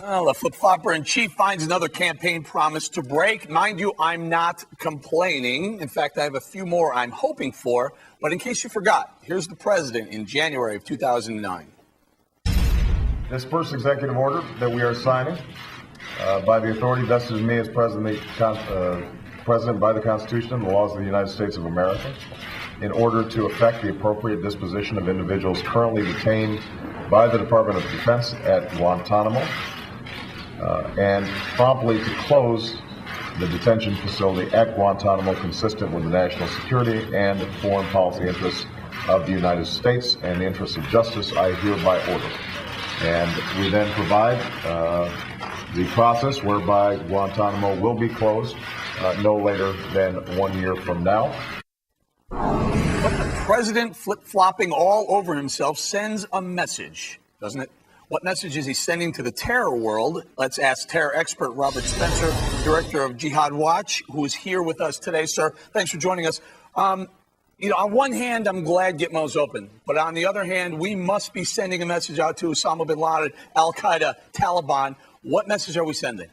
Well, the flip-flopper-in-chief finds another campaign promise to break. Mind you, I'm not complaining. In fact, I have a few more I'm hoping for. But in case you forgot, here's the president in January of 2009. This first executive order that we are signing by the authority vested in me as president by the Constitution and the laws of the United States of America, in order to effect the appropriate disposition of individuals currently detained by the Department of Defense at Guantanamo, and promptly to close the detention facility at Guantanamo consistent with the national security and foreign policy interests of the United States and the interests of justice. I hereby order. And we then provide the process whereby Guantanamo will be closed no later than 1 year from now. But the president flip-flopping all over himself sends a message, doesn't it? What message is he sending to the terror world? Let's ask terror expert Robert Spencer, director of Jihad Watch, who is here with us today. Sir, thanks for joining us. On one hand, I'm glad Gitmo's open. But on the other hand, we must be sending a message out to Osama bin Laden, Al-Qaeda, Taliban. What message are we sending?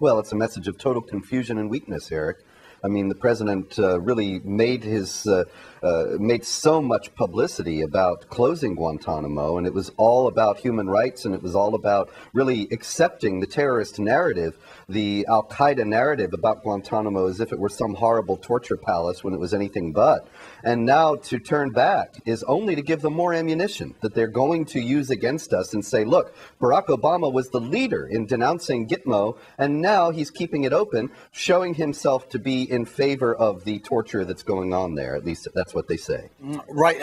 Well, it's a message of total confusion and weakness, Eric. I mean, the president really made so much publicity about closing Guantanamo, and it was all about human rights, and it was all about really accepting the terrorist narrative, the Al-Qaeda narrative about Guantanamo as if it were some horrible torture palace when it was anything but. And now to turn back is only to give them more ammunition that they're going to use against us and say, look, Barack Obama was the leader in denouncing Gitmo, and now he's keeping it open, showing himself to be in favor of the torture that's going on there. At least that's what they say. Right.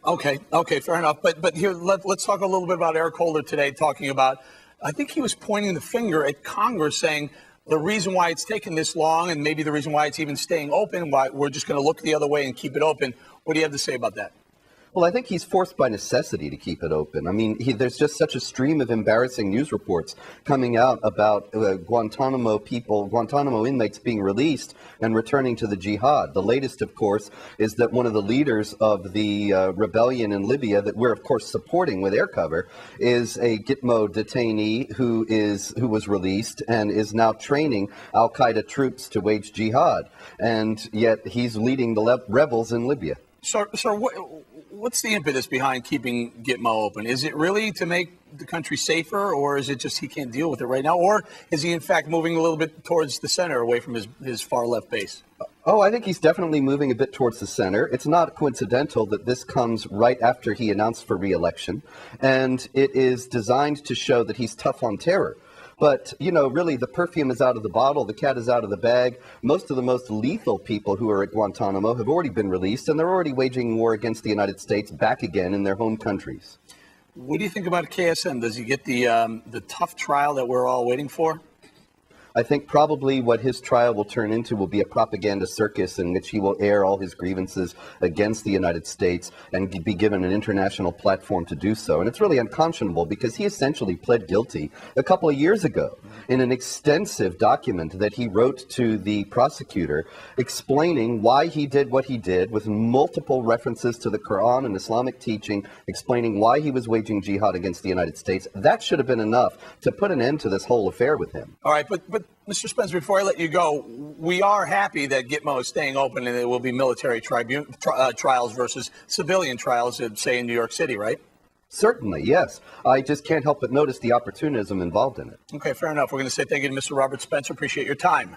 Okay, fair enough. But here, let's talk a little bit about Eric Holder today, talking about, I think he was pointing the finger at Congress, saying the reason why it's taken this long and maybe the reason why it's even staying open, why we're just going to look the other way and keep it open. What do you have to say about that? Well, I think he's forced by necessity to keep it open. I mean, there's just such a stream of embarrassing news reports coming out about Guantanamo inmates being released and returning to the jihad. The latest, of course, is that one of the leaders of the rebellion in Libya that we're, of course, supporting with air cover is a Gitmo detainee who was released and is now training Al-Qaeda troops to wage jihad. And yet he's leading the rebels in Libya. So what's the impetus behind keeping Gitmo open? Is it really to make the country safer, or is it just he can't deal with it right now? Or is he, in fact, moving a little bit towards the center, away from his far-left base? Oh, I think he's definitely moving a bit towards the center. It's not coincidental that this comes right after he announced for re-election, and it is designed to show that he's tough on terror. But, really, the perfume is out of the bottle, the cat is out of the bag. Most of the most lethal people who are at Guantanamo have already been released, and they're already waging war against the United States back again in their home countries. What do you think about KSM? Does he get the tough trial that we're all waiting for? I think probably what his trial will turn into will be a propaganda circus in which he will air all his grievances against the United States and be given an international platform to do so. And it's really unconscionable because he essentially pled guilty a couple of years ago in an extensive document that he wrote to the prosecutor explaining why he did what he did, with multiple references to the Quran and Islamic teaching, explaining why he was waging jihad against the United States. That should have been enough to put an end to this whole affair with him. All right, but Mr. Spencer, before I let you go, we are happy that Gitmo is staying open and there will be military trials versus civilian trials, say, in New York City, right? Certainly, yes. I just can't help but notice the opportunism involved in it. Okay, fair enough. We're going to say thank you to Mr. Robert Spencer. Appreciate your time.